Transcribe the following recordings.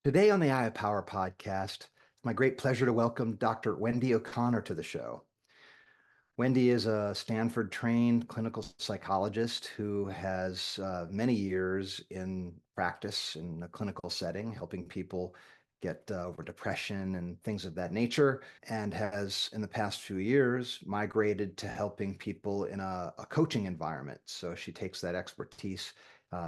Today on the Eye of Power podcast, it's my great pleasure to welcome Dr. Wendy O'Connor to the show. Wendy is a Stanford trained clinical psychologist who has many years in practice in a clinical setting, helping people get over depression and things of that nature, and has in the past few years migrated to helping people in a coaching environment. So she takes that expertise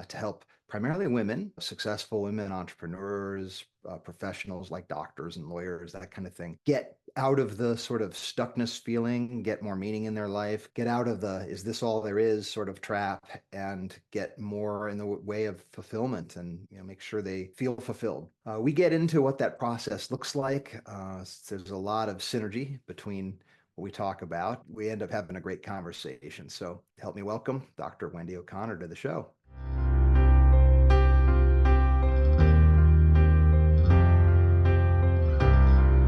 to help primarily women, successful women entrepreneurs, professionals like doctors and lawyers, that kind of thing, get out of the sort of stuckness feeling, get more meaning in their life, get out of the is this all there is sort of trap, and get more in the way of fulfillment and make sure they feel fulfilled. We get into what that process looks like. There's a lot of synergy between what we talk about. We end up having a great conversation. So help me welcome Dr. Wendy O'Connor to the show.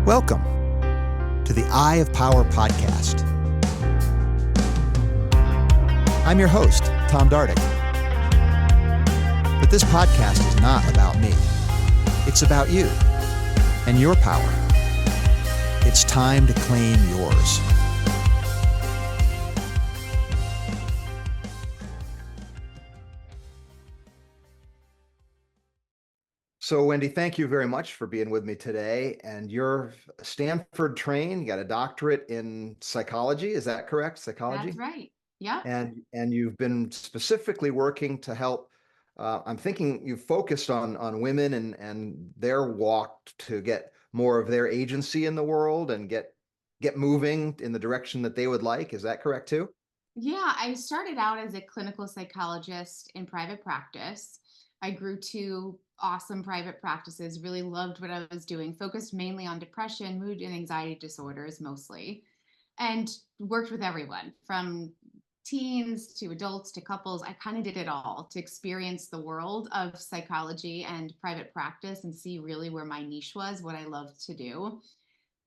Welcome to the Eye of Power podcast. I'm your host, Tom Dardick. But this podcast is not about me. It's about you and your power. It's time to claim yours. So, Wendy, thank you very much for being with me today. And you're Stanford trained, you got a doctorate in psychology. Is that correct? Psychology? That's right. Yeah. And you've been specifically working to help. I'm thinking you've focused on women and their walk to get more of their agency in the world and get moving in the direction that they would like. Is that correct too? Yeah. I started out as a clinical psychologist in private practice. I grew two awesome private practices, really loved what I was doing, focused mainly on depression, mood, and anxiety disorders mostly, and worked with everyone from teens to adults to couples. I kind of did it all to experience the world of psychology and private practice and see really where my niche was, what I loved to do.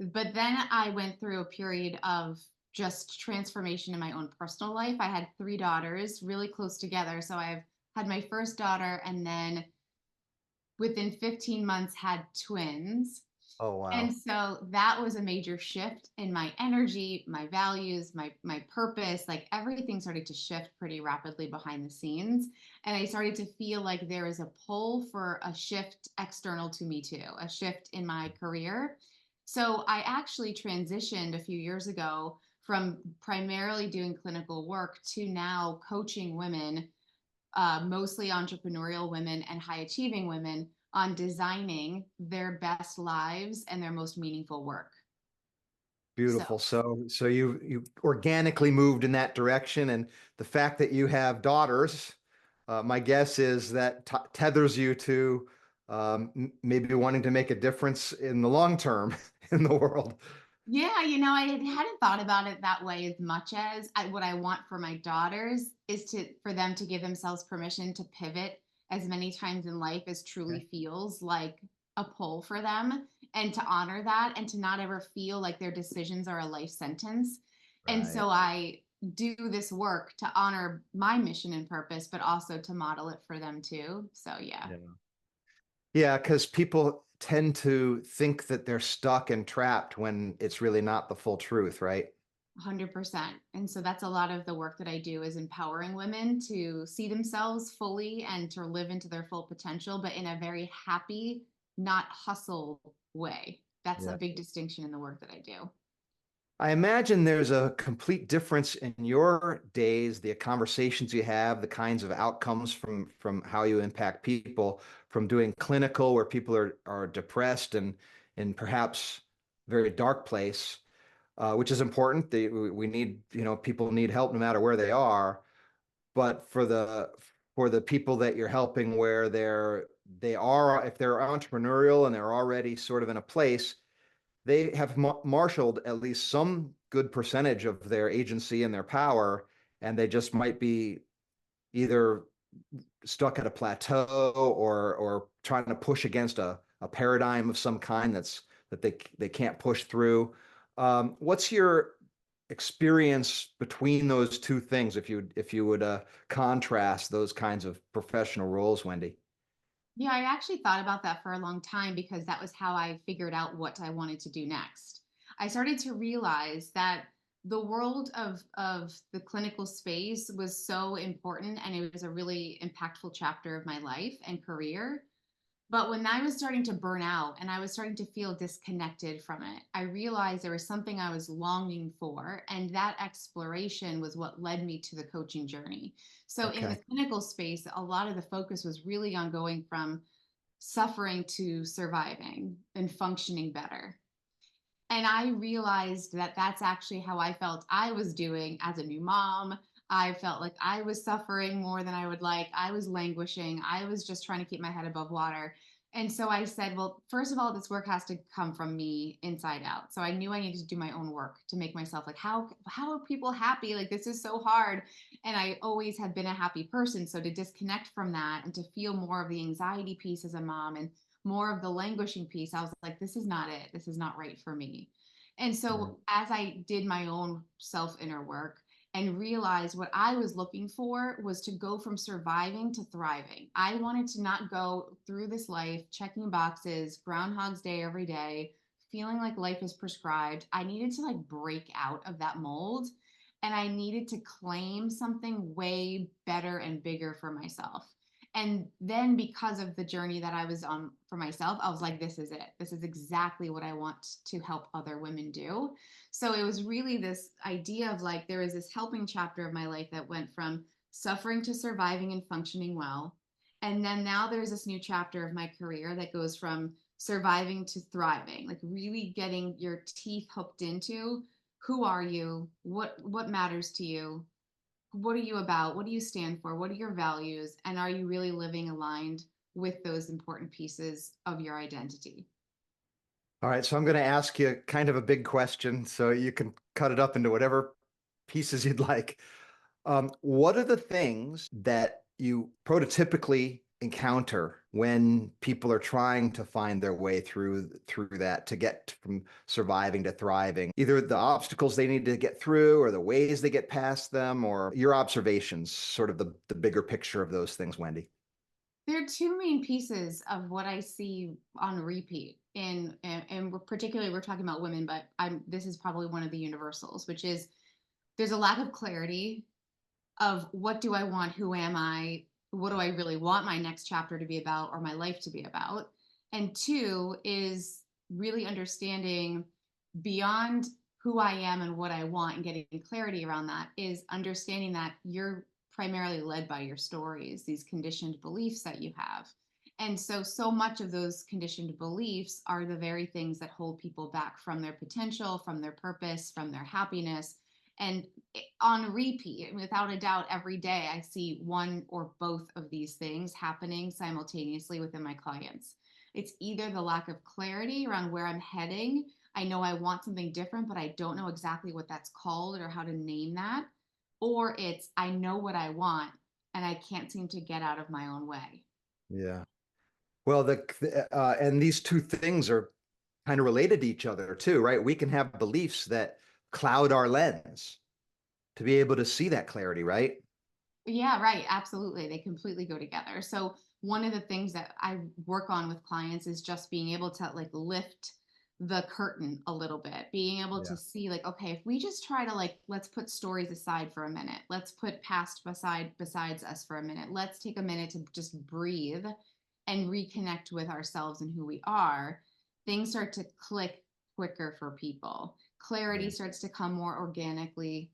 But then I went through a period of just transformation in my own personal life. I had three daughters really close together. So I've had my first daughter and then within 15 months had twins. Oh, wow. And so that was a major shift in my energy, my values, my purpose, like everything started to shift pretty rapidly behind the scenes. And I started to feel like there is a pull for a shift external to me too, a shift in my career. So I actually transitioned a few years ago from primarily doing clinical work to now coaching women, mostly entrepreneurial women and high achieving women, on designing their best lives and their most meaningful work. Beautiful. So you organically moved in that direction, and the fact that you have daughters, my guess is that tethers you to maybe wanting to make a difference in the long term in the world. Yeah, I hadn't thought about it that way as much as what I want for my daughters is for them to give themselves permission to pivot as many times in life as truly Okay. feels like a pull for them, and to honor that and to not ever feel like their decisions are a life sentence. And Right. so I do this work to honor my mission and purpose, but also to model it for them too. So yeah. Yeah. Yeah, because people tend to think that they're stuck and trapped when it's really not the full truth, right? 100%. And so that's a lot of the work that I do is empowering women to see themselves fully and to live into their full potential, but in a very happy, not hustle way. That's a Yeah. big distinction in the work that I do. I imagine there's a complete difference in your days, the conversations you have, the kinds of outcomes from how you impact people, from doing clinical where people are depressed and in perhaps very dark place, which is important. We need, people need help no matter where they are. But for the people that you're helping where they are, if they're entrepreneurial and they're already sort of in a place, they have marshaled at least some good percentage of their agency and their power, and they just might be either stuck at a plateau or trying to push against a paradigm of some kind that they can't push through. What's your experience between those two things, if you would contrast those kinds of professional roles, Wendy? Yeah, I actually thought about that for a long time because that was how I figured out what I wanted to do next. I started to realize that the world of the clinical space was so important and it was a really impactful chapter of my life and career. But when I was starting to burn out and I was starting to feel disconnected from it, I realized there was something I was longing for. And that exploration was what led me to the coaching journey. So, in the Okay. clinical space, a lot of the focus was really on going from suffering to surviving and functioning better. And I realized that that's actually how I felt I was doing as a new mom. I felt like I was suffering more than I would like. I was languishing. I was just trying to keep my head above water. And so I said, well, first of all, this work has to come from me inside out. So I knew I needed to do my own work to make myself like, how are people happy? Like this is so hard. And I always had been a happy person. So to disconnect from that and to feel more of the anxiety piece as a mom and more of the languishing piece, I was like, this is not it. This is not right for me. And Right. so as I did my own self inner work and realized what I was looking for was to go from surviving to thriving. I wanted to not go through this life checking boxes, Groundhog's Day every day, feeling like life is prescribed. I needed to like break out of that mold and I needed to claim something way better and bigger for myself. And then because of the journey that I was on for myself, I was like, this is it. This is exactly what I want to help other women do. So it was really this idea of like, there was this helping chapter of my life that went from suffering to surviving and functioning well. And then now there's this new chapter of my career that goes from surviving to thriving, like really getting your teeth hooked into who are you, what matters to you, what are you about? What do you stand for? What are your values? And are you really living aligned with those important pieces of your identity? All right. So I'm going to ask you kind of a big question so you can cut it up into whatever pieces you'd like. What are the things that you prototypically encounter when people are trying to find their way through that to get from surviving to thriving? Either the obstacles they need to get through or the ways they get past them or your observations, sort of the bigger picture of those things, Wendy. There are two main pieces of what I see on repeat. And particularly, we're talking about women, but this is probably one of the universals, which is there's a lack of clarity of what do I want? Who am I? What do I really want my next chapter to be about or my life to be about? And two is really understanding beyond who I am and what I want and getting clarity around that is understanding that you're primarily led by your stories, these conditioned beliefs that you have. And so much of those conditioned beliefs are the very things that hold people back from their potential, from their purpose, from their happiness. And on repeat, without a doubt, every day I see one or both of these things happening simultaneously within my clients. It's either the lack of clarity around where I'm heading. I know I want something different, but I don't know exactly what that's called or how to name that. Or it's I know what I want and I can't seem to get out of my own way. Yeah. Well, and these two things are kind of related to each other too, right? We can have beliefs that cloud our lens to be able to see that clarity, right? Yeah, right. Absolutely. They completely go together. So, one of the things that I work on with clients is just being able to like lift the curtain a little bit, being able to Yeah. see like, okay, if we just try to like, let's put stories aside for a minute. Let's put past besides us for a minute. Let's take a minute to just breathe and reconnect with ourselves and who we are. Things start to click quicker for people. Clarity Yeah. starts to come more organically,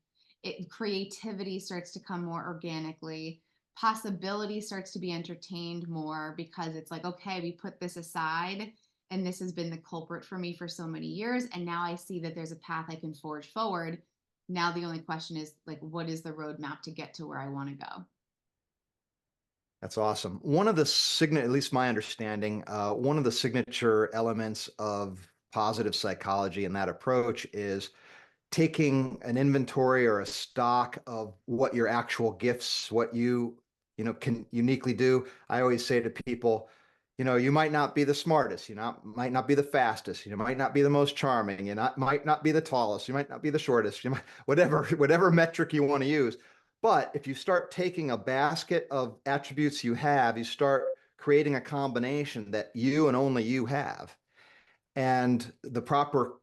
creativity starts to come more organically, possibility starts to be entertained more because it's like, okay, we put this aside and this has been the culprit for me for so many years and now I see that there's a path I can forge forward. Now the only question is like, what is the roadmap to get to where I want to go? That's awesome. One of the at least my understanding, one of the signature elements of positive psychology and that approach is taking an inventory or a stock of what your actual gifts, what can uniquely do. I always say to people, you might not be the smartest, might not be the fastest, might not be the most charming, might not be the tallest, you might not be the shortest, you might, whatever metric you want to use. But if you start taking a basket of attributes you have, you start creating a combination that you and only you have. And the proper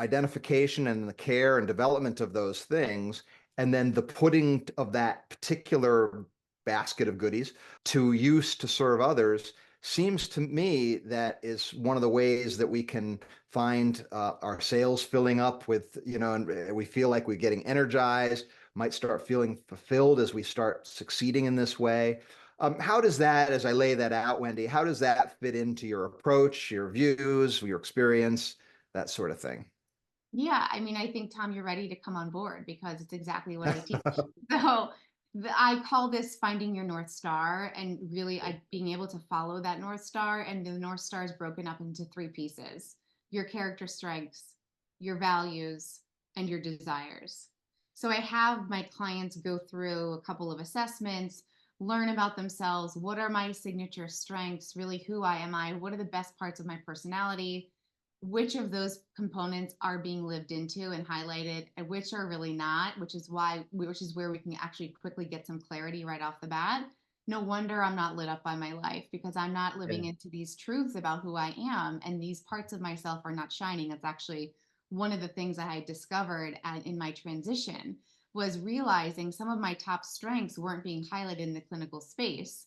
identification and the care and development of those things, and then the putting of that particular basket of goodies to use to serve others, seems to me that is one of the ways that we can find our sales filling up with, and we feel like we're getting energized, might start feeling fulfilled as we start succeeding in this way. How does that, as I lay that out, Wendy, how does that fit into your approach, your views, your experience, that sort of thing? Yeah, I mean, I think, Tom, you're ready to come on board because it's exactly what I teach. So I call this finding your North Star, and really being able to follow that North Star. And the North Star is broken up into three pieces: your character strengths, your values, and your desires. So I have my clients go through a couple of assessments, learn about themselves. What are my signature strengths? Really, who am I? What are the best parts of my personality? Which of those components are being lived into and highlighted, and which are really not, which is where we can actually quickly get some clarity right off the bat. No wonder I'm not lit up by my life, because I'm not living Yeah. into these truths about who I am, and these parts of myself are not shining. It's actually one of the things that I discovered in my transition, was realizing some of my top strengths weren't being highlighted in the clinical space.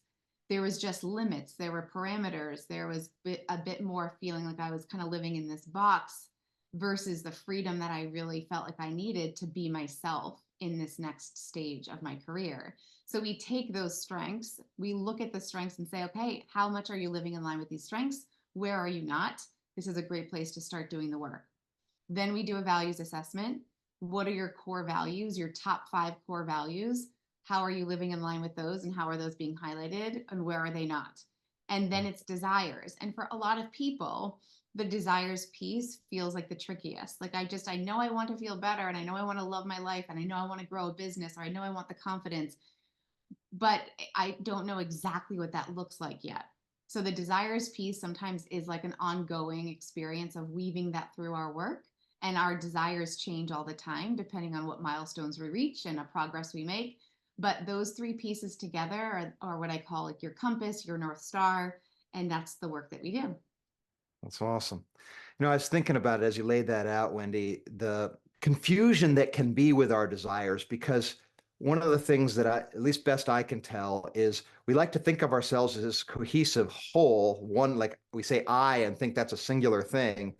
There was just limits, there were parameters, there was a bit more feeling like I was kind of living in this box, versus the freedom that I really felt like I needed to be myself in this next stage of my career. So we take those strengths, we look at the strengths and say, okay, how much are you living in line with these strengths? Where are you not? This is a great place to start doing the work. Then we do a values assessment. What are your core values, your top 5 core values? How are you living in line with those, and how are those being highlighted, and where are they not? And then it's desires. And for a lot of people, the desires piece feels like the trickiest. Like, I know I want to feel better, and I know I want to love my life, and I know I want to grow a business, or I know I want the confidence, but I don't know exactly what that looks like yet. So the desires piece sometimes is like an ongoing experience of weaving that through our work. And our desires change all the time depending on what milestones we reach and the progress we make. But those three pieces together are what I call like your compass, your North Star. And that's the work that we do. That's awesome. I was thinking about it as you laid that out, Wendy, the confusion that can be with our desires, because one of the things that at least best I can tell, is we like to think of ourselves as this cohesive whole, one, like we say I and think that's a singular thing.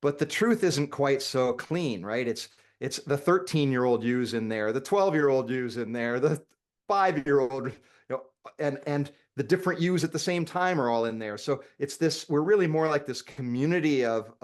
But the truth isn't quite so clean, right? It's the 13-year-old you's in there, the 12-year-old you's in there, the 5-year-old, and the different you's at the same time are all in there. So it's this, we're really more like this community of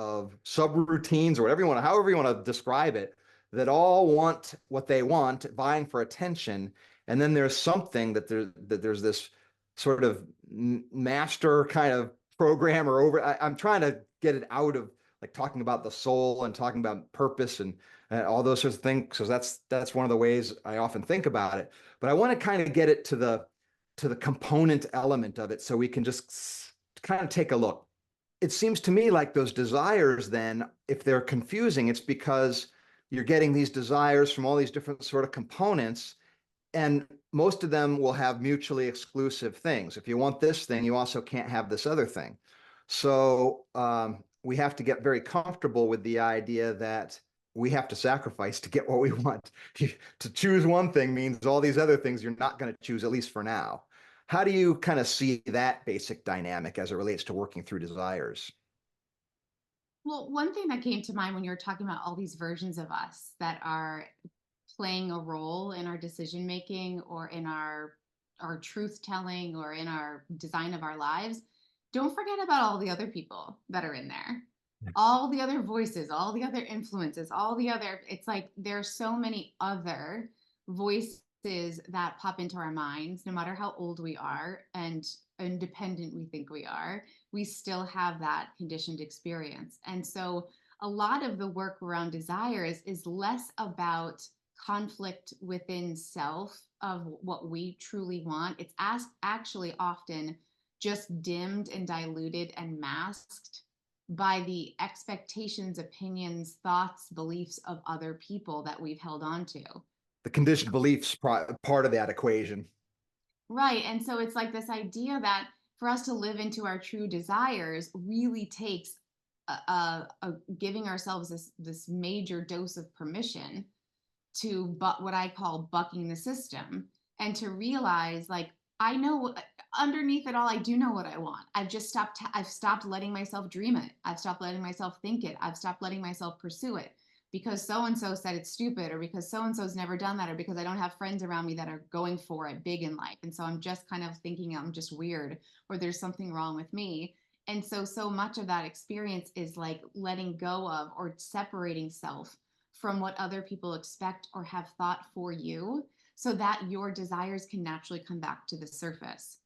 subroutines, or whatever you want, however you want to describe it, that all want what they want, vying for attention. And then there's something that there's this sort of master kind of program or I'm trying to get it out of like talking about the soul and talking about purpose and all those sorts of things. So that's one of the ways I often think about it. But I want to kind of get it to the component element of it, so we can just kind of take a look. It seems to me like those desires, then, if they're confusing, it's because you're getting these desires from all these different sort of components, and most of them will have mutually exclusive things. If you want this thing, you also can't have this other thing. So we have to get very comfortable with the idea that we have to sacrifice to get what we want. To choose one thing means all these other things you're not going to choose, at least for now. How do you kind of see that basic dynamic as it relates to working through desires? Well, one thing that came to mind when you were talking about all these versions of us that are playing a role in our decision making, or in our truth telling, or in our design of our lives, don't forget about all the other people that are in there, all the other voices, all the other influences, all the other, it's like there's so many other voices that pop into our minds. No matter how old we are and independent we think we still have that conditioned experience. And so a lot of the work around desires is less about conflict within self of what we truly want. It's actually often just dimmed and diluted and masked by the expectations, opinions, thoughts, beliefs of other people that we've held on to. The conditioned beliefs part of that equation. Right. And so it's like this idea that for us to live into our true desires really takes giving ourselves this major dose of permission to what I call bucking the system, and to realize, like, I know underneath it all, I do know what I want. I've stopped letting myself dream it. I've stopped letting myself think it. I've stopped letting myself pursue it because so and so said it's stupid, or because so and so's never done that, or because I don't have friends around me that are going for it big in life. And so I'm just kind of thinking I'm just weird, or there's something wrong with me. And so much of that experience is like letting go of or separating self from what other people expect or have thought for you, so that your desires can naturally come back to the surface.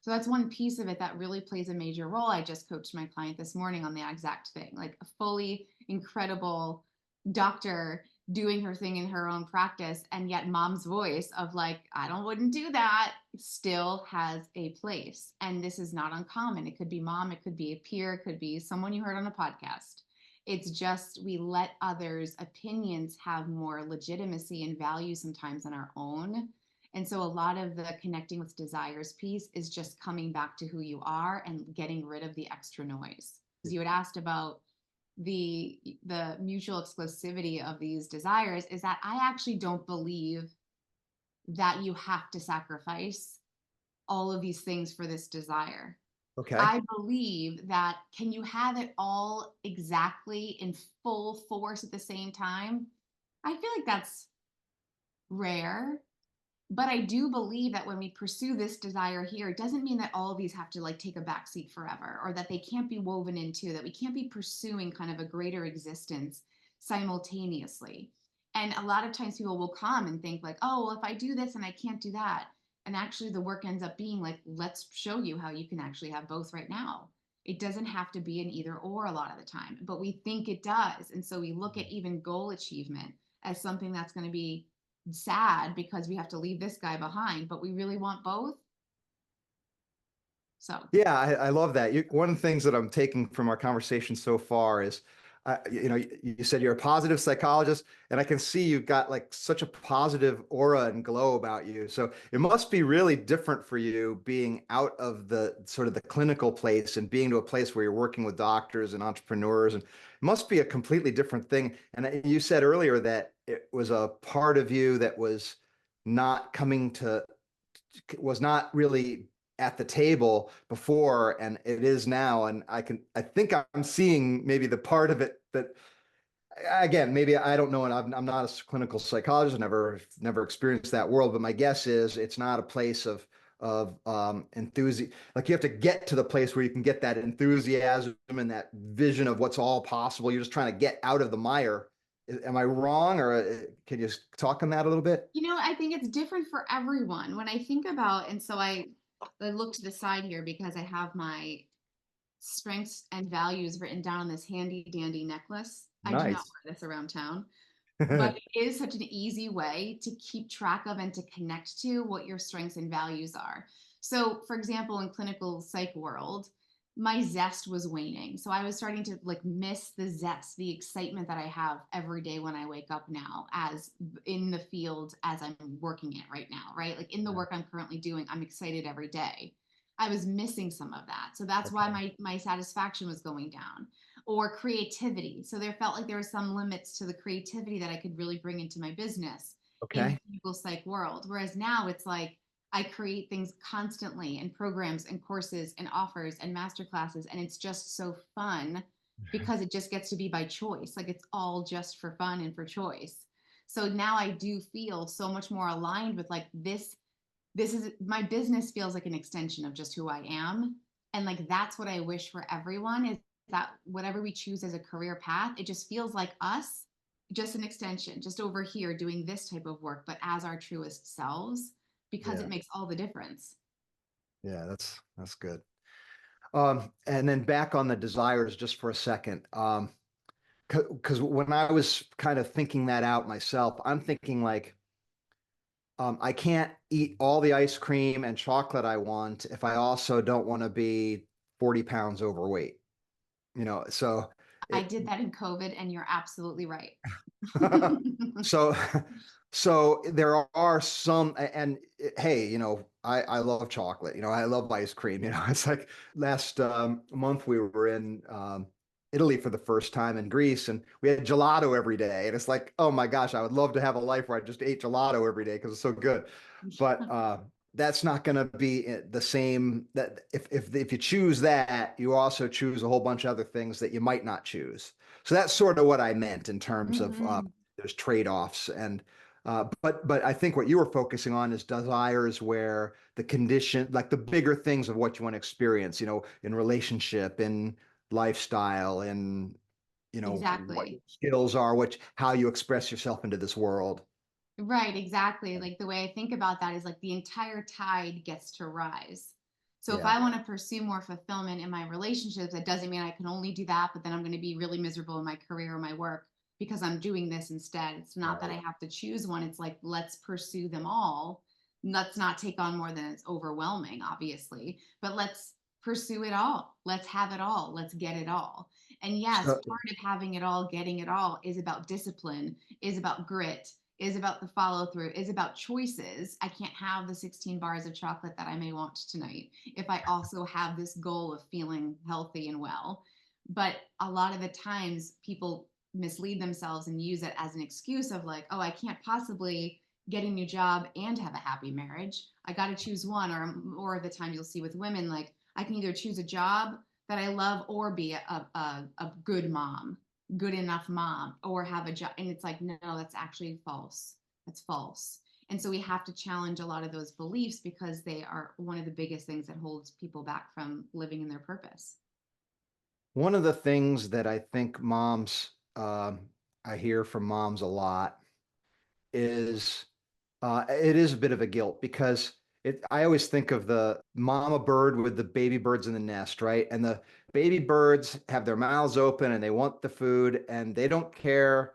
So that's one piece of it that really plays a major role. I just coached my client this morning on the exact thing, like a fully incredible doctor doing her thing in her own practice, and yet mom's voice of like, wouldn't do that, still has a place. And this is not uncommon. It could be mom, it could be a peer, it could be someone you heard on a podcast. It's just we let others' opinions have more legitimacy and value sometimes than our own. And so a lot of the connecting with desires piece is just coming back to who you are and getting rid of the extra noise. Because you had asked about the mutual exclusivity of these desires, is that I actually don't believe that you have to sacrifice all of these things for this desire. Okay. I believe that, can you have it all exactly in full force at the same time? I feel like that's rare. But I do believe that when we pursue this desire here, it doesn't mean that all of these have to like take a backseat forever, or that they can't be woven into, that we can't be pursuing kind of a greater existence simultaneously. And a lot of times people will come and think like, oh, well, if I do this and I can't do that. And actually the work ends up being like, let's show you how you can actually have both right now. It doesn't have to be an either or a lot of the time, but we think it does. And so we look at even goal achievement as something that's going to be sad because we have to leave this guy behind, but we really want both. So Yeah, I love that. One of the things that I'm taking from our conversation so far is, you said you're a positive psychologist, and I can see you've got like such a positive aura and glow about you. So it must be really different for you being out of the sort of the clinical place and being to a place where you're working with doctors and entrepreneurs, and it must be a completely different thing. And you said earlier that it was a part of you that not coming to, was not really at the table before, and it is now. And I think I'm seeing maybe the part of it that, again, maybe I don't know, and I'm not a clinical psychologist, never experienced that world, but my guess is it's not a place of enthusiasm. Like, you have to get to the place where you can get that enthusiasm and that vision of what's all possible. You're just trying to get out of the mire. Am I wrong, or can you talk on that a little bit? I think it's different for everyone. When I think about, and so I look to the side here because I have my strengths and values written down on this handy dandy necklace. I do not Nice. wear this around town, but it is such an easy way to keep track of and to connect to what your strengths and values are. So, for example, in clinical psych world, my zest was waning. So I was starting to like miss the zest, the excitement that I have every day when I wake up now, as in the field as I'm working it right now, right? Like in the work I'm currently doing, I'm excited every day. I was missing some of that. So that's why my satisfaction was going down. Or creativity. So there felt like there were some limits to the creativity that I could really bring into my business in the Okay. clinical psych world. Whereas now it's like I create things constantly, and programs and courses and offers and master classes, and it's just so fun because it just gets to be by choice. Like it's all just for fun and for choice. So now I do feel so much more aligned with like this is my business feels like an extension of just who I am. And like that's what I wish for everyone, is that whatever we choose as a career path, it just feels like us, just an extension, just over here doing this type of work, but as our truest selves, because it Yeah. makes all the difference. Yeah, that's good. And then back on the desires just for a second. Because when I was kind of thinking that out myself, I'm thinking like, I can't eat all the ice cream and chocolate I want if I also don't want to be 40 pounds overweight. So I it, did that in COVID, and you're absolutely right. so so there are some, and hey, I love chocolate. I love ice cream. It's like last month we were in Italy for the first time in Greece, and we had gelato every day. And it's like, oh my gosh, I would love to have a life where I just ate gelato every day because it's so good. But that's not going to be the same. That if you choose that, you also choose a whole bunch of other things that you might not choose. So that's sort of what I meant in terms of Mhm. there's trade-offs. And but I think what you were focusing on is desires where the condition, like the bigger things of what you want to experience, in relationship, in lifestyle, in what your Exactly. skills are, how you express yourself into this world. Right, exactly. Like the way I think about that is like the entire tide gets to rise. So if Yeah. I want to pursue more fulfillment in my relationships, that doesn't mean I can only do that, but then I'm going to be really miserable in my career or my work because I'm doing this instead. It's not that I Right. have to choose one. It's like, let's pursue them all. Let's not take on more than it's overwhelming, obviously, but let's pursue it all. Let's have it all. Let's get it all. And yes, So part of having it all, getting it all is about discipline, is about grit, is about the follow through, is about choices. I can't have the 16 bars of chocolate that I may want tonight if I also have this goal of feeling healthy and well. But a lot of the times people mislead themselves and use it as an excuse of like, oh, I can't possibly get a new job and have a happy marriage. I got to choose one. Or more of the time you'll see with women, like, I can either choose a job that I love or be a good mom, good enough mom, or have a job. And it's like, no, that's actually false. That's false. And so we have to challenge a lot of those beliefs because they are one of the biggest things that holds people back from living in their purpose. one of the things that I think I hear from moms a lot is it is a bit of a guilt because I always think of the mama bird with the baby birds in the nest, right? And the baby birds have their mouths open and they want the food and they don't care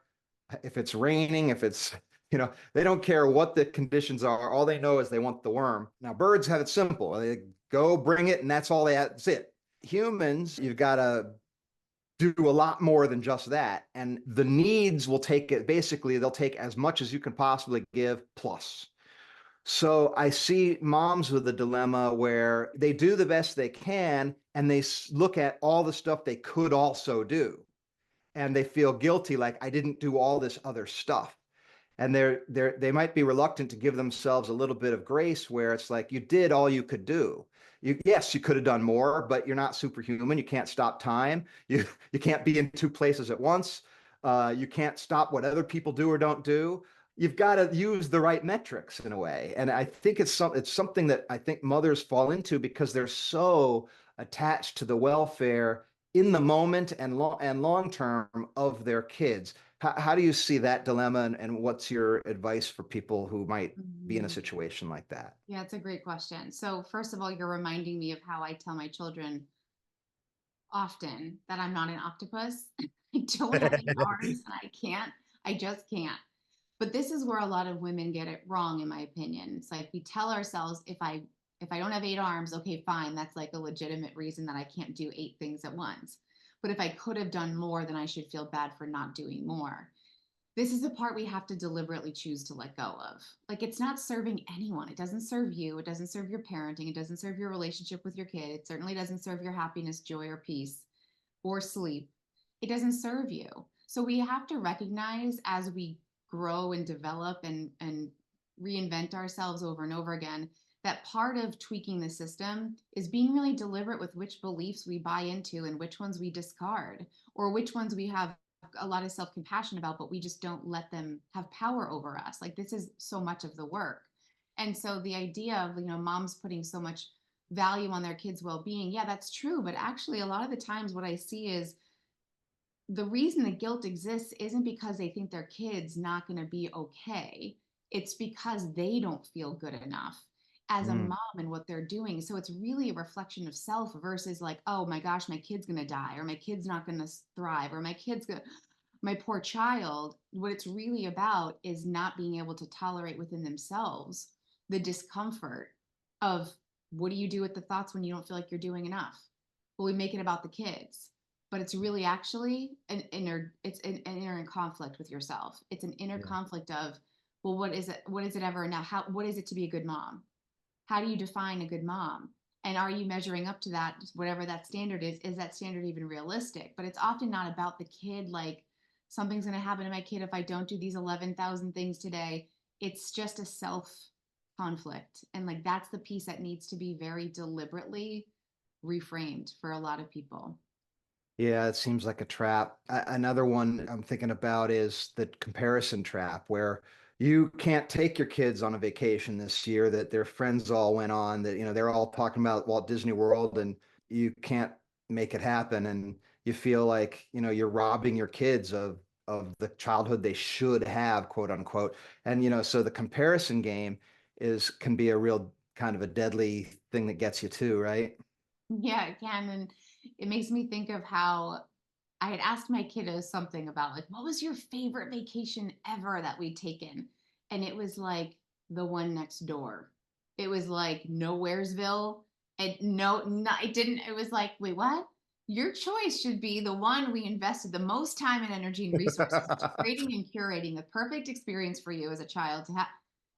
if it's raining, if it's, they don't care what the conditions are. All they know is they want the worm. Now, birds have it simple. They go bring it and that's all they have. That's it. Humans, you've got to do a lot more than just that. And the needs will take it, basically, they'll take as much as you can possibly give plus. So I see moms with a dilemma where they do the best they can and they look at all the stuff they could also do. And they feel guilty, like I didn't do all this other stuff. And they might be reluctant to give themselves a little bit of grace where it's like you did all you could do. Yes, you could have done more, but you're not superhuman. You can't stop time. You can't be in two places at once. You can't stop what other people do or don't do. You've got to use the right metrics in a way. And I think it's something that I think mothers fall into because they're so attached to the welfare in the moment and long term of their kids. How do you see that dilemma, and what's your advice for people who might be in a Mhm. situation like that? Yeah, it's a great question. So, first of all, you're reminding me of how I tell my children often that I'm not an octopus. I don't have 8 arms and I can't. I just can't. But this is where a lot of women get it wrong, in my opinion. It's like we tell ourselves if I don't have 8 arms, okay, fine. That's like a legitimate reason that I can't do 8 things at once. But if I could have done more, then I should feel bad for not doing more. This is the part we have to deliberately choose to let go of. Like, it's not serving anyone. It doesn't serve you. It doesn't serve your parenting. It doesn't serve your relationship with your kid. It certainly doesn't serve your happiness, joy, or peace or sleep. It doesn't serve you. So we have to recognize as we grow and develop and reinvent ourselves over and over again that part of tweaking the system is being really deliberate with which beliefs we buy into and which ones we discard, or which ones we have a lot of self-compassion about, but we just don't let them have power over us. Like, this is so much of the work. And so the idea of, moms putting so much value on their kids' well-being, yeah, that's true. But actually, a lot of the times what I see is the reason the guilt exists isn't because they think their kid's not going to be okay. It's because they don't feel good enough as a Mm, mom and what they're doing. So it's really a reflection of self versus like, oh my gosh, my kid's going to die, or my kid's not going to thrive, or my kid's going to, my poor child. What it's really about is not being able to tolerate within themselves the discomfort of, what do you do with the thoughts when you don't feel like you're doing enough? Well, we make it about the kids, but it's really actually an inner conflict with yourself. It's an inner yeah. conflict of, well, what is it ever now, how, what is it to be a good mom? how do you define a good mom? And are you measuring up to that, whatever that standard is? Is that standard even realistic? But it's often not about the kid, like something's going to happen to my kid if I don't do these 11,000 things today. It's just a self conflict. And like that's the piece that needs to be very deliberately reframed for a lot of people. Yeah, it seems like a trap. Another one I'm thinking about is the comparison trap, where you can't take your kids on a vacation this year that their friends all went on, that, they're all talking about Walt Disney World, and you can't make it happen. And you feel like, you're robbing your kids of the childhood they should have, quote unquote. And, so the comparison game can be a real kind of a deadly thing that gets you too, right? Yeah, it can. And it makes me think of how I had asked my kiddos something about like, what was your favorite vacation ever that we'd taken? And it was like the one next door. It was like Nowheresville. And no, it didn't. It was like, wait, what? Your choice should be the one we invested the most time and energy and resources into creating and curating the perfect experience for you as a child to have.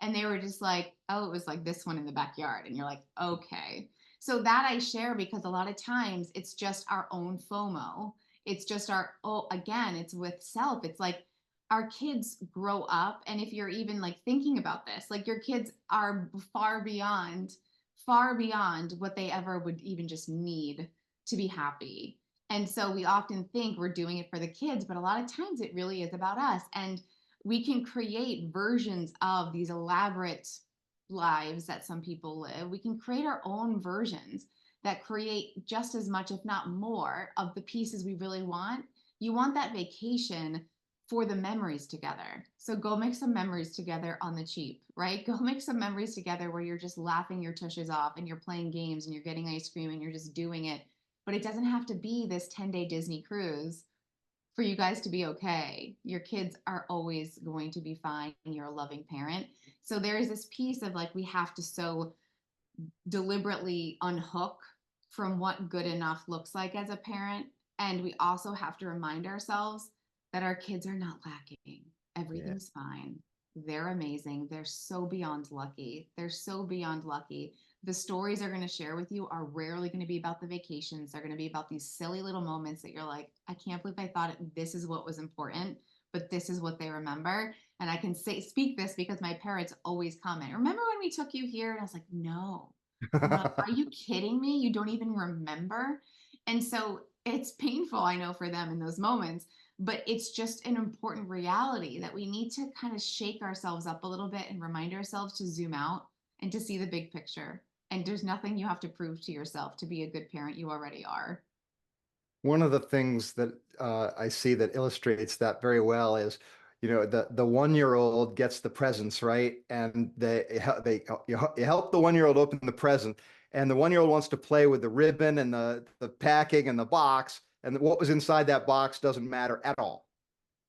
And they were just like, oh, it was like this one in the backyard. And you're like, okay. So that I share because a lot of times it's just our own FOMO. It's just our, oh, again, it's with self. It's like our kids grow up. And if you're even like thinking about this, like your kids are far beyond what they ever would even just need to be happy. And so we often think we're doing it for the kids, but a lot of times it really is about us. And we can create versions of these elaborate lives that some people live. We can create our own versions that create just as much, if not more, of the pieces we really want. You want that vacation for the memories together. So go make some memories together on the cheap, right? Go make some memories together where you're just laughing your tushes off and you're playing games and you're getting ice cream and you're just doing it. But it doesn't have to be this 10-day Disney cruise for you guys to be okay. Your kids are always going to be fine. You're a loving parent. So there is this piece of like, we have to so deliberately unhook from what good enough looks like as a parent. And we also have to remind ourselves that our kids are not lacking. Yeah. Everything's fine. They're amazing. They're so beyond lucky. They're so beyond lucky. The stories they're going to share with you are rarely going to be about the vacations. They're going to be about these silly little moments that you're like, I can't believe I thought this is what was important, but this is what they remember. And I can speak this because my parents always comment, remember when we took you here? And I was like, no. I'm like, are you kidding me? You don't even remember? And so it's painful, I know, for them in those moments, but it's just an important reality that we need to kind of shake ourselves up a little bit and remind ourselves to zoom out and to see the big picture. And there's nothing you have to prove to yourself to be a good parent. You already are. One of the things that I see that illustrates that very well is, the 1-year-old gets the presents, right? And you help the 1-year-old open the present, and the 1-year-old wants to play with the ribbon and the packing and the box, and what was inside that box doesn't matter at all.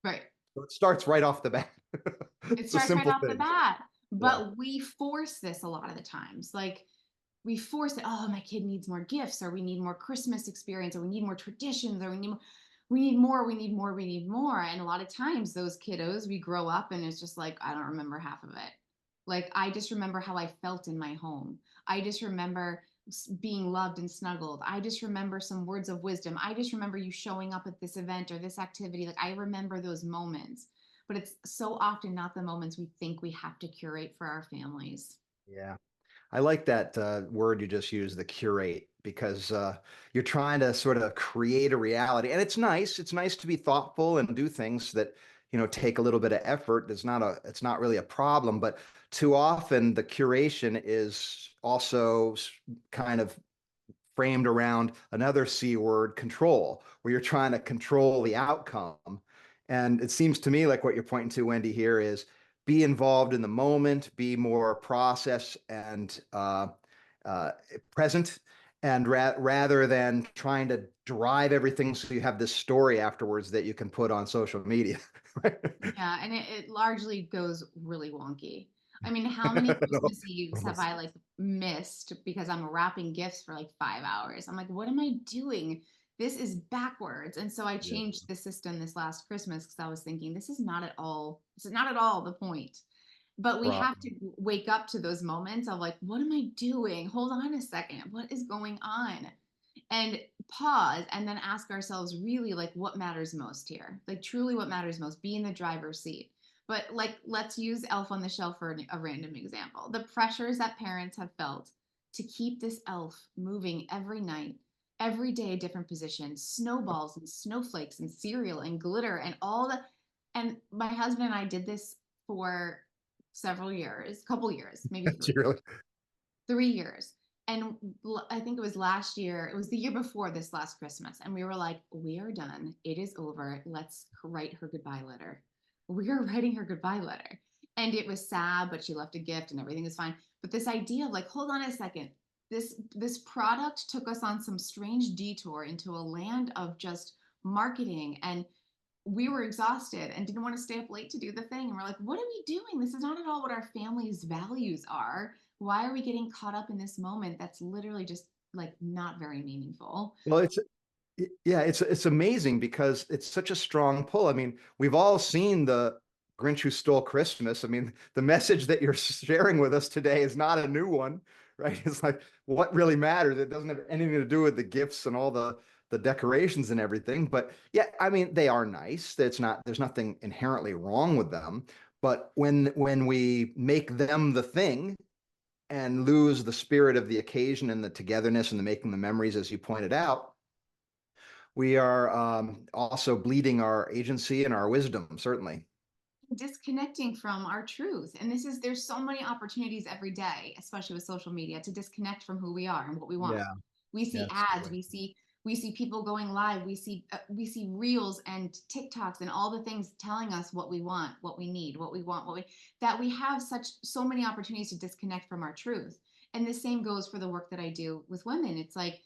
Right. So it starts right off the bat. It It's a starts right simple off the thing. bat. Yeah. But we force this a lot of the times. Like we force it, oh, my kid needs more gifts, or we need more Christmas experience, or we need more traditions, or we need more, we need more, we need more. And a lot of times those kiddos, we grow up and it's just like, I don't remember half of it. Like I just remember how I felt in my home. I just remember being loved and snuggled. I just remember some words of wisdom. I just remember you showing up at this event or this activity. Like I remember those moments, but it's so often not the moments we think we have to curate for our families. Yeah. I like that word you just used, the curate, because you're trying to sort of create a reality. And it's nice. It's nice to be thoughtful and do things that, take a little bit of effort. It's not really a problem, but too often the curation is also kind of framed around another C word, control, where you're trying to control the outcome. And it seems to me like what you're pointing to, Wendy, here is be involved in the moment, be more process and uh, present, and rather than trying to drive everything so you have this story afterwards that you can put on social media. Yeah, and it largely goes really wonky. I mean, how many No. Christmas Eves have I like missed because I'm wrapping gifts for like 5 hours? I'm like, what am I doing? This is backwards. And so I Yeah. changed the system this last Christmas because I was thinking this is not at all the point. But we have problem. to wake up to those moments of like, what am I doing? Hold on a second. What is going on? And pause and then ask ourselves really like what matters most here, like truly what matters most, be in the driver's seat. But like, let's use elf on the shelf for a random example. The pressures that parents have felt to keep this elf moving every night, every day, a different position, snowballs and snowflakes and cereal and glitter and all the, and my husband and I did this for several years, couple years, maybe It's three, really 3 years. And I think it was last year, it was the year before this last Christmas. And we were like, we are done. It is over. Let's write her goodbye letter. We are writing her goodbye letter. And it was sad, but she left a gift and everything is fine. But this idea of like, hold on a second. This product took us on some strange detour into a land of just marketing, and we were exhausted and didn't want to stay up late to do the thing. And we're like, what are we doing? This is not at all what our family's values are. Why are we getting caught up in this moment that's literally just like not very meaningful? well, yeah, it's amazing because it's such a strong pull. I mean, we've all seen the Grinch Who Stole Christmas. I mean, the message that you're sharing with us today is not a new one, right? It's like what really matters. It doesn't have anything to do with the gifts and all the decorations and everything. But yeah, I mean, they are nice. That's not there's nothing inherently wrong with them. But when we make them the thing and lose the spirit of the occasion and the togetherness and the making the memories, as you pointed out, we are also bleeding our agency and our wisdom, certainly. Disconnecting from our truth. And this is, there's so many opportunities every day, especially with social media, to disconnect from who we are and what we want. Yeah, We see yes. ads, we see people going live, we see reels and TikToks and all the things telling us what we want, what we need, what we want, that we have so many opportunities to disconnect from our truth. And the same goes for the work that I do with women. It's like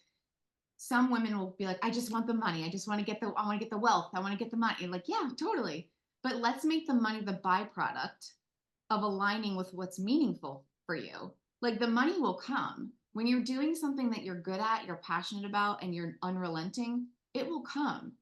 some women will be like, I just want the money. I want to get the wealth. I want to get the money. And like, yeah, totally. But let's make the money the byproduct of aligning with what's meaningful for you. Like the money will come when you're doing something that you're good at, you're passionate about, and you're unrelenting, it will come.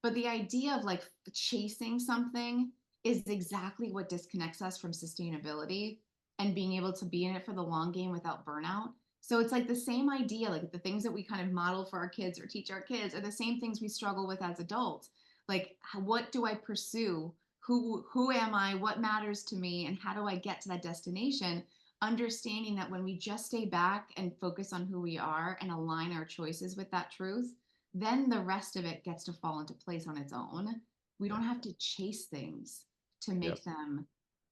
But the idea of like chasing something is exactly what disconnects us from sustainability and being able to be in it for the long game without burnout. So it's like the same idea, like the things that we kind of model for our kids or teach our kids are the same things we struggle with as adults. Like, what do I pursue? Who am I? What matters to me? And how do I get to that destination? Understanding that when we just stay back and focus on who we are and align our choices with that truth, then the rest of it gets to fall into place on its own. We Yeah. don't have to chase things to Yep. make them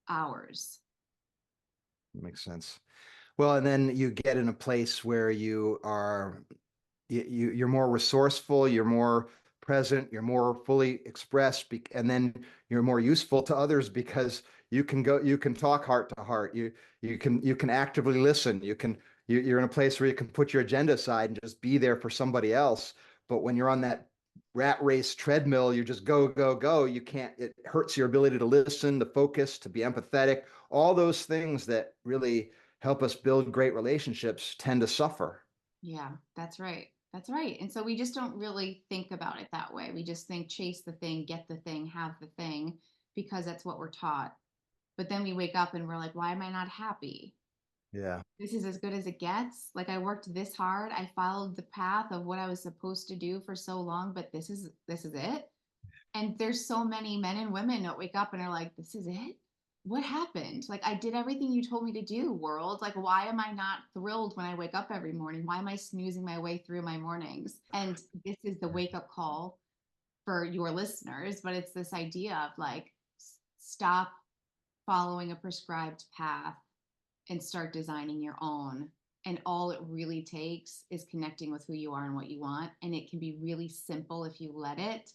ours. Makes sense. Well, and then you get in a place where you're more resourceful, you're more present, you're more fully expressed, and then you're more useful to others because you can talk heart to heart. You can actively listen. You're in a place where you can put your agenda aside and just be there for somebody else. But when you're on that rat race treadmill, you just go, go, go. You can't, it hurts your ability to listen, to focus, to be empathetic. All those things that really help us build great relationships tend to suffer. Yeah, that's right. That's right. And so we just don't really think about it that way. We just think chase the thing, get the thing, have the thing, because that's what we're taught. But then we wake up and we're like, why am I not happy? Yeah. This is as good as it gets. Like I worked this hard. I followed the path of what I was supposed to do for so long, but this is it. And there's so many men and women that wake up and are like, this is it? What happened? Like, I did everything you told me to do, world. Like, why am I not thrilled when I wake up every morning? Why am I snoozing my way through my mornings? And this is the wake up call for your listeners, but it's this idea of like, stop following a prescribed path and start designing your own. And all it really takes is connecting with who you are and what you want. And it can be really simple if you let it,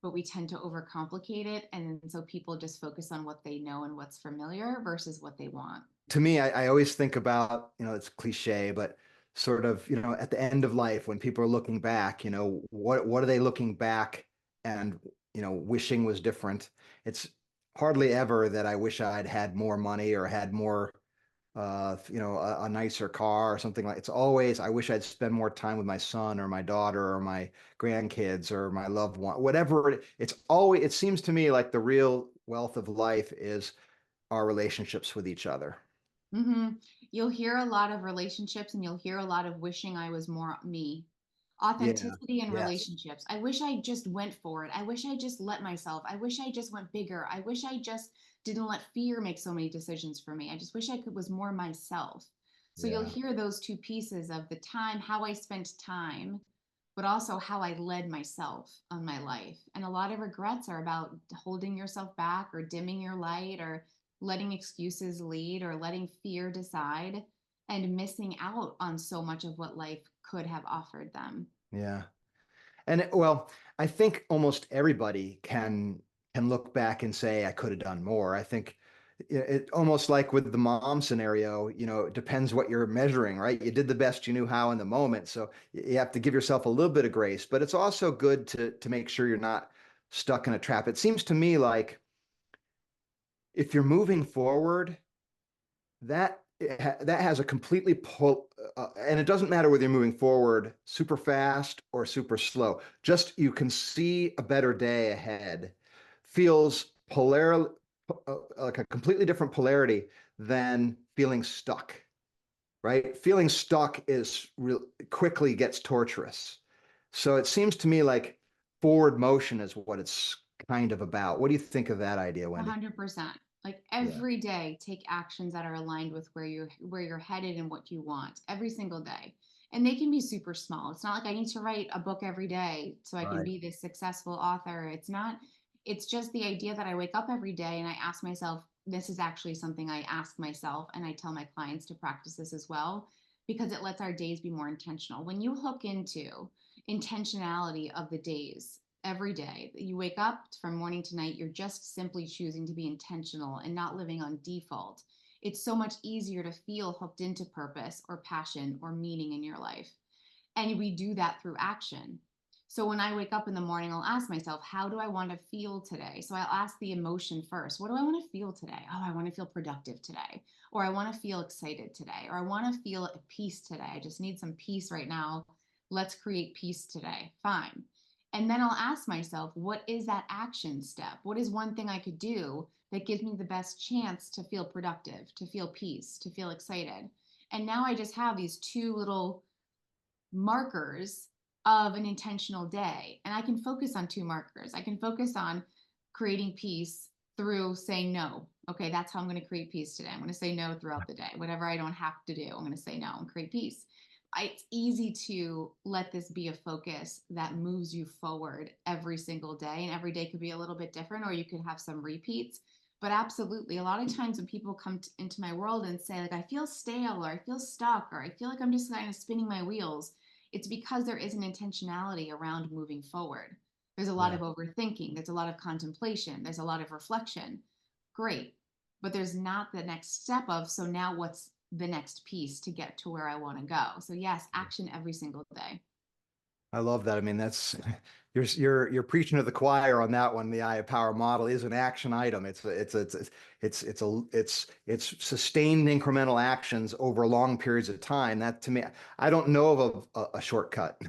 but we tend to overcomplicate it. And so people just focus on what they know and what's familiar versus what they want. To me, I always think about, it's cliche, but sort of, at the end of life when people are looking back, what are they looking back and, wishing was different. It's hardly ever that I wish I'd had more money or had more, a nicer car or something like. It's always I wish I'd spend more time with my son or my daughter or my grandkids or my loved one, whatever. It's always, it seems to me like the real wealth of life is our relationships with each other. hmm You'll hear a lot of relationships and you'll hear a lot of wishing I was more me. Yeah. Authenticity in Yes. relationships. I wish I just went for it. I wish I just let myself. I wish I just went bigger. I wish I just didn't let fear make so many decisions for me. I just wish I could was more myself. So you'll Yeah. hear those two pieces of the time, how I spent time, but also how I led myself on my life. And a lot of regrets are about holding yourself back or dimming your light or letting excuses lead or letting fear decide and missing out on so much of what life could have offered them. Yeah. Well, I think almost everybody can look back and say, I could have done more. I think it almost like with the mom scenario, it depends what you're measuring, right? You did the best you knew how in the moment. So you have to give yourself a little bit of grace, but it's also good to make sure you're not stuck in a trap. It seems to me like if you're moving forward, that has a completely pull, and it doesn't matter whether you're moving forward super fast or super slow. Just you can see a better day ahead. Feels like a completely different polarity than feeling stuck, right? Feeling stuck is real quickly gets torturous. So it seems to me like forward motion is what it's kind of about. What do you think of that idea, Wendy? 100%. Like Yeah. every day, take actions that are aligned with where you're headed and what you want every single day. And they can be super small. It's not like I need to write a book every day so I can Right. be this successful author. It's not, it's just the idea that I wake up every day and I ask myself, this is actually something I ask myself and I tell my clients to practice this as well because it lets our days be more intentional. When you hook into intentionality of the days, every day that you wake up from morning to night, you're just simply choosing to be intentional and not living on default. It's so much easier to feel hooked into purpose or passion or meaning in your life. And we do that through action. So when I wake up in the morning, I'll ask myself, how do I want to feel today? So I'll ask the emotion first. What do I want to feel today? Oh, I want to feel productive today. Or I want to feel excited today. Or I want to feel at peace today. I just need some peace right now. Let's create peace today. Fine. And then I'll ask myself, what is that action step? What is one thing I could do that gives me the best chance to feel productive, to feel peace, to feel excited? And now I just have these two little markers of an intentional day. And I can focus on two markers. I can focus on creating peace through saying no. Okay, that's how I'm going to create peace today. I'm going to say no throughout the day. Whatever I don't have to do, I'm going to say no and create peace. It's easy to let this be a focus that moves you forward every single day. And every day could be a little bit different, or you could have some repeats. But absolutely, a lot of times when people come into my world and say, like, I feel stale, or I feel stuck, or I feel like I'm just kind of spinning my wheels, it's because there is an intentionality around moving forward. There's a lot Yeah. of overthinking, there's a lot of contemplation, there's a lot of reflection. Great. But there's not the next step of, so now what's the next piece to get to where I want to go? So, yes, action every single day. I love that. I mean, that's you're preaching to the choir on that one. The I of Power model is an action item. It's sustained incremental actions over long periods of time. That to me, I don't know of a shortcut.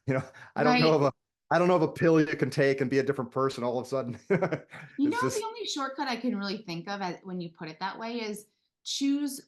You know, I don't know Right. of a I don't know of a pill you can take and be a different person all of a sudden. You know, It's the just only shortcut I can really think of when you put it that way is choose.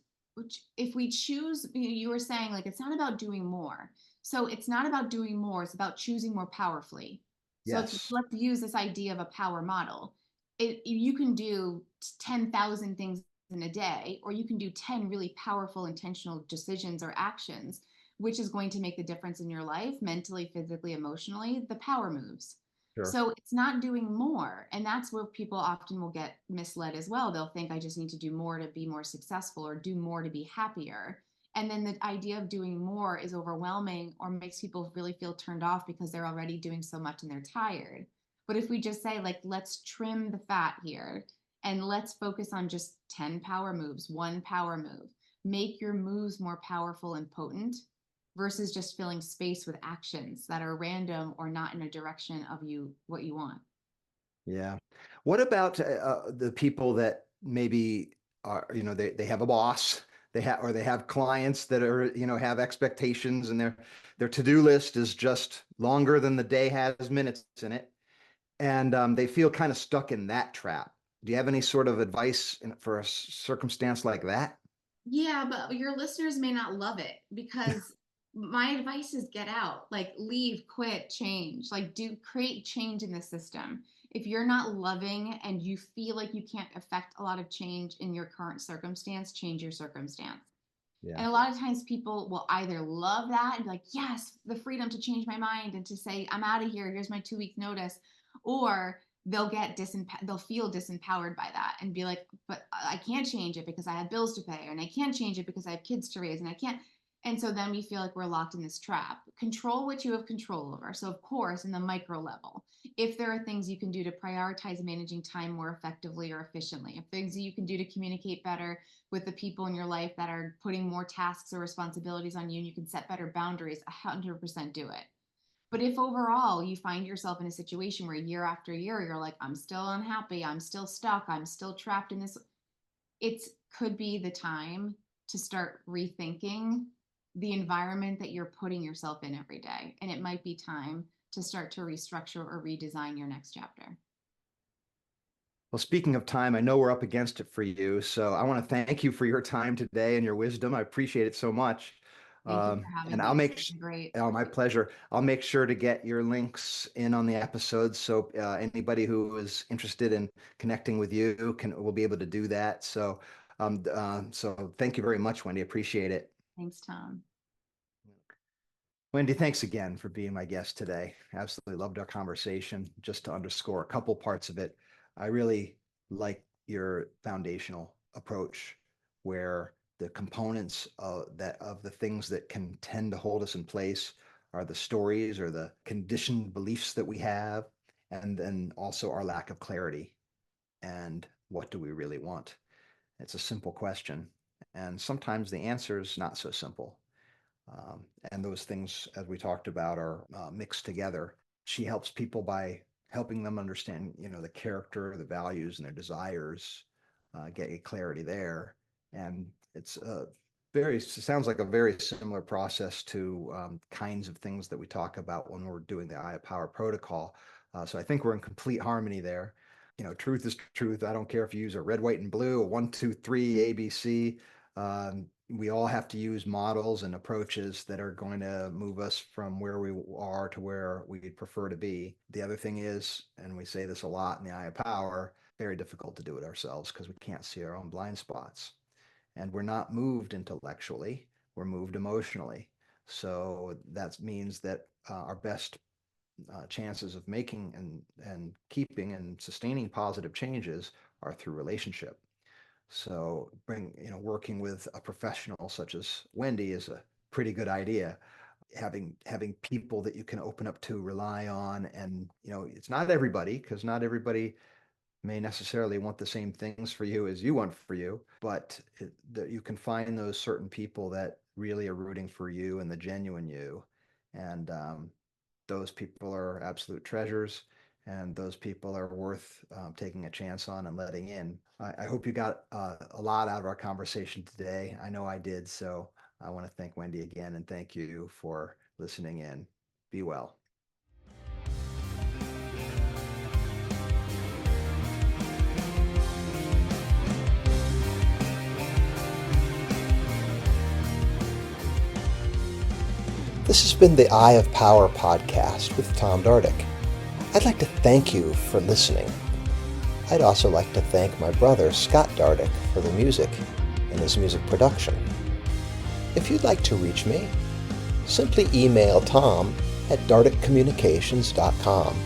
If we choose, you were saying like it's not about doing more. So it's not about doing more, it's about choosing more powerfully. So yes, let's use this idea of a power model. You can do 10,000 things in a day, or you can do 10 really powerful, intentional decisions or actions, which is going to make the difference in your life mentally, physically, emotionally. The power moves. sure. So it's not doing more. And that's where people often will get misled as well. They'll think I just need to do more to be more successful or do more to be happier. And then the idea of doing more is overwhelming or makes people really feel turned off because they're already doing so much and they're tired. But if we just say, like, let's trim the fat here and let's focus on just 10 power moves, one power move, make your moves more powerful and potent versus just filling space with actions that are random or not in a direction of you what you want. Yeah. What about the people that maybe are, they have a boss, they have clients that are, have expectations and their to-do list is just longer than the day has minutes in it. And they feel kind of stuck in that trap. Do you have any sort of advice for a circumstance like that? Yeah, but your listeners may not love it because my advice is get out, like leave, quit, change, like create change in the system. If you're not loving and you feel like you can't affect a lot of change in your current circumstance, change your circumstance. Yeah. And a lot of times people will either love that and be like, yes, the freedom to change my mind and to say, I'm out of here. Here's my 2 week notice. Or they'll feel disempowered by that and be like, but I can't change it because I have bills to pay, and I can't change it because I have kids to raise, and I can't. And so then we feel like we're locked in this trap. Control what you have control over. So of course, in the micro level, if there are things you can do to prioritize managing time more effectively or efficiently, if things that you can do to communicate better with the people in your life that are putting more tasks or responsibilities on you, and you can set better boundaries, 100% do it. But if overall you find yourself in a situation where year after year you're like, I'm still unhappy, I'm still stuck, I'm still trapped in this, it could be the time to start rethinking the environment that you're putting yourself in every day. And it might be time to start to restructure or redesign your next chapter. Well, speaking of time, I know we're up against it for you. So I want to thank you for your time today and your wisdom. I appreciate it so much. Thank you for And having I'll me. make, It's been great. oh, my pleasure. I'll make sure to get your links in on the episodes. So anybody who is interested in connecting with you will be able to do that. So thank you very much, Wendy. Appreciate it. Thanks, Tom. Wendy, thanks again for being my guest today. Absolutely loved our conversation. Just to underscore a couple parts of it, I really like your foundational approach where the components of the things that can tend to hold us in place are the stories or the conditioned beliefs that we have, and then also our lack of clarity and what do we really want. It's a simple question, and sometimes the answer is not so simple. And those things, as we talked about, are mixed together. She helps people by helping them understand, the character, the values, and their desires, get a clarity there. And it's sounds like a very similar process to kinds of things that we talk about when we're doing the Eye of Power protocol. So I think we're in complete harmony there. Truth is truth. I don't care if you use a red, white, and blue, a 1, 2, 3, ABC. We all have to use models and approaches that are going to move us from where we are to where we'd prefer to be. The other thing is, and we say this a lot in the Eye of Power, very difficult to do it ourselves because we can't see our own blind spots. And we're not moved intellectually, we're moved emotionally. So that means that our best chances of making and keeping and sustaining positive changes are through relationship. So working with a professional such as Wendy is a pretty good idea. Having people that you can open up to, rely on, and it's not everybody, because not everybody may necessarily want the same things for you as you want for you, but that you can find those certain people that really are rooting for you and the genuine you, and those people are absolute treasures, and those people are worth taking a chance on and letting in. I hope you got a lot out of our conversation today. I know I did. So I want to thank Wendy again and thank you for listening in. Be well. This has been the Eye of Power podcast with Tom Dardick. I'd like to thank you for listening. I'd also like to thank my brother, Scott Dardick, for the music and his music production. If you'd like to reach me, simply email Tom at dardickcommunications.com.